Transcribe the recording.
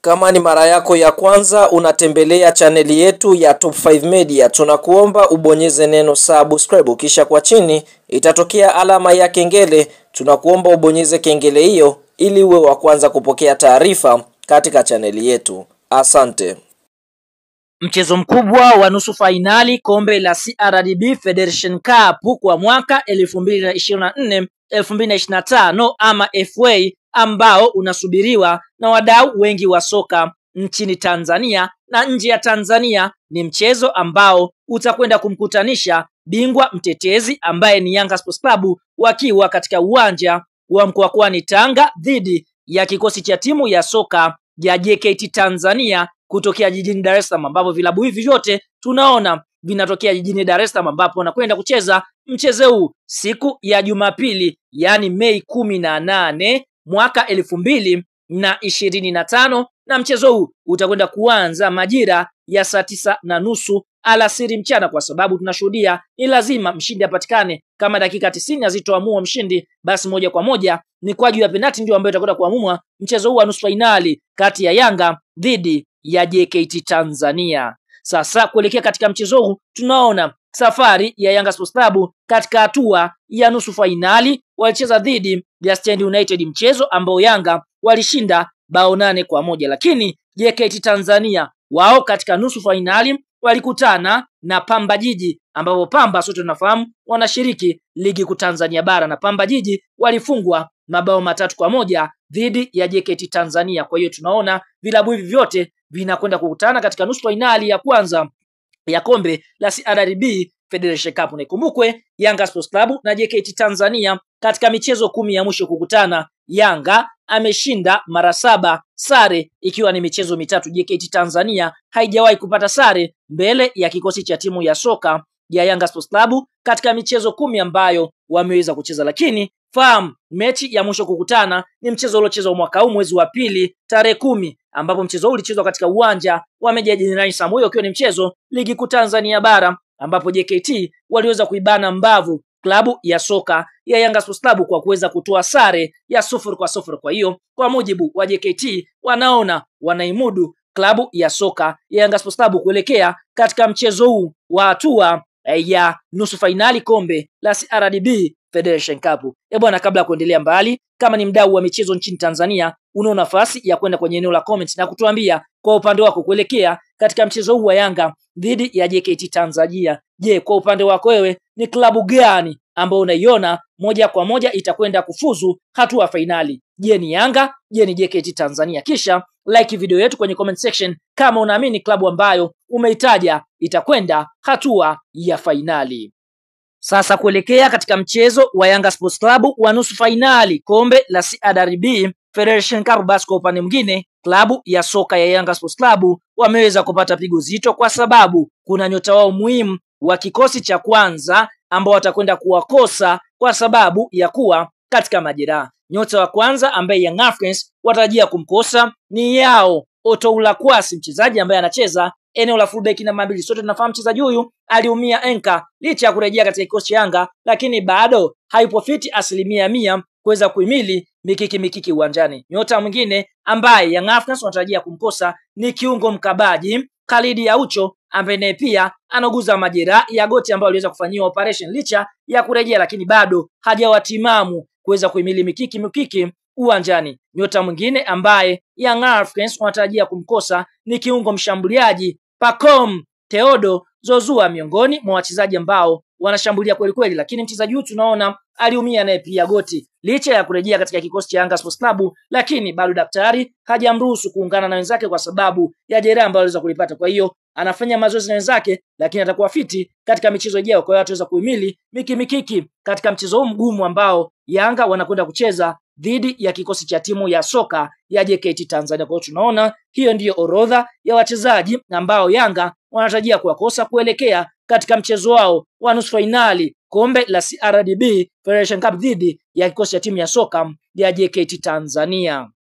Kama ni mara yako ya kwanza unatembelea chaneli yetu ya Top 5 Media, tunakuomba ubonyeze neno subscribe, kisha kwa chini itatokea alama ya kengele. Tunakuomba ubonyeze kengele hiyo ili uwe wa kwanza kupokea taarifa katika chaneli yetu. Asante. Mchezo mkubwa wa nusu fainali kombe la CRDB Federation Cup kwa mwaka 2024-2025 ama FA ambao unasubiriwa na wadau wengi wa soka nchini Tanzania na nje ya Tanzania. Ni mchezo ambao utakwenda kumkutanisha bingwa mtetezi ambaye ni Yanga Sports Club wakiwa katika uwanja wa Mkwakwani Tanga dhidi ya kikosi cha timu ya soka ya JKT Tanzania kutokea jijini Dar es Salaam, ambapo vilabu hivi vyote tunaona vinatokea jijini Dar es Salaam, ambapo wanakwenda kucheza mchezo huu siku ya Jumapili, yani Mei 18 mwaka 2025, na mchezo huu utakwenda kuanza majira ya saa 9:30 alasiri mchana, kwa sababu tunashuhudia ni lazima mshindi apatikane. Kama dakika 90 hazitoamua mshindi, basi moja kwa moja ni kwa juu ya penalti ndio ambayo itakwenda kuamua mchezo huu wa nusu finali kati ya Yanga dhidi ya JKT Tanzania. Sasa kuelekea katika mchezo huu tunaona safari ya Yanga Sports Club katika hatua ya nusu finali. Walicheza dhidi ya Stand United, mchezo ambao Yanga walishinda bao 8-1, lakini JKT Tanzania wao katika nusu finali walikutana na Pamba Jiji, ambapo Pamba sote tunafahamu wanashiriki ligi kuu Tanzania bara, na Pamba Jiji walifungwa mabao 3-1 dhidi ya JKT Tanzania. Kwa hiyo tunaona vilabu hivi vyote vinakwenda kukutana katika nusu finali ya kwanza ya kombe la CRDB Federation Cup. Na ikumbukwe Yanga Sports Club na JKT Tanzania katika michezo 10 ya mwisho kukutana, Yanga ameshinda mara 7, sare ikiwa ni michezo 3. JKT Tanzania haijawahi kupata sare mbele ya kikosi cha timu ya soka ya Yanga Sports Club katika michezo 10 ambayo wameweza kucheza. Lakini fahamu mechi ya mwisho kukutana ni mchezo uliochezwa mwaka huu mwezi wa pili tarehe 10, ambapo mchezo huu ulichezwa katika uwanja wa Meja Jenerali Samuel, ukiwa ni mchezo ligi kuu Tanzania bara, ambapo JKT waliweza kuibana mbavu klabu ya soka ya Yanga Sports Club kwa kuweza kutoa sare ya 0-0. Kwa hiyo kwa mujibu wa JKT wanaona wanaimudu klabu ya soka ya Yanga Sports Club kuelekea katika mchezo huu wa hatua ya nusu finali kombe la CRDB Federation Cup. Bwana, kabla ya kuendelea mbali, kama ni mdau wa michezo nchini Tanzania, una nafasi ya kwenda kwenye eneo la comment na kutuambia kwa upande wako kuelekea katika mchezo huu wa Yanga dhidi ya JKT Tanzania. Je, kwa upande wako wewe ni klabu gani ambayo unaiona moja kwa moja itakwenda kufuzu hatua finali? Je, ni Yanga? Je, ni JKT Tanzania? Kisha like video yetu kwenye comment section kama unaamini klabu ambayo umeitaja itakwenda hatua ya finali. Sasa kuelekea katika mchezo wa Yanga Sports Club wa nusu finali kombe la CRDB Federation Cup, basi kwa upande mwingine klabu ya soka ya Yanga Sports Club wameweza kupata pigo zito, kwa sababu kuna nyota wao muhimu wa kikosi cha kwanza ambao watakwenda kuwakosa kwa sababu ya kuwa katika majeraha. Nyota wa kwanza ambaye Young Africans watarajia kumkosa ni Yao Otoula Kwasi, mchezaji ambaye anacheza eneo la fullback namba 2. Sote tunafahamu mchezaji huyu aliumia enka licha ya kurejea katika kikosi cha Yanga, lakini bado haipo fiti 100% kuweza kuhimili mikiki uwanjani. Nyota mwingine ambaye Young Africans wanatarajia kumkosa ni kiungo mkabaji Khalid Aucho, ambaye naye pia anaguza majeraha ya goti ambayo aliweza kufanyiwa operation licha ya kurejea, lakini bado hajawatimamu kuweza kuhimili mikiki uwanjani. Nyota mwingine ambaye Young Africans wanatarajia kumkosa ni kiungo mshambuliaji Pacome Theodo Zozua, miongoni mwa wachezaji ambao wanashambulia kweli kweli, lakini mchezaji huyu tunaona aliumia naye pia goti licha ya kurejea katika kikosi cha Yanga Sports Club, lakini bado daktari hajamruhusu kuungana na wenzake kwa sababu ya jeraha ambalo aliweza kulipata. Kwa hiyo anafanya mazoezi na wenzake, lakini atakuwa fiti katika michezo ijayo. Kwa hiyo ataweza kuhimili mikiki katika mchezo huu mgumu ambao Yanga wanakwenda kucheza dhidi ya kikosi cha timu ya soka ya JKT Tanzania. Kwa hiyo tunaona hiyo ndiyo orodha ya wachezaji ambao Yanga wanatarajia kuwakosa kuelekea katika mchezo wao wa nusu finali kombe la CRDB Federation Cup dhidi ya kikosi cha timu ya soka ya JKT Tanzania.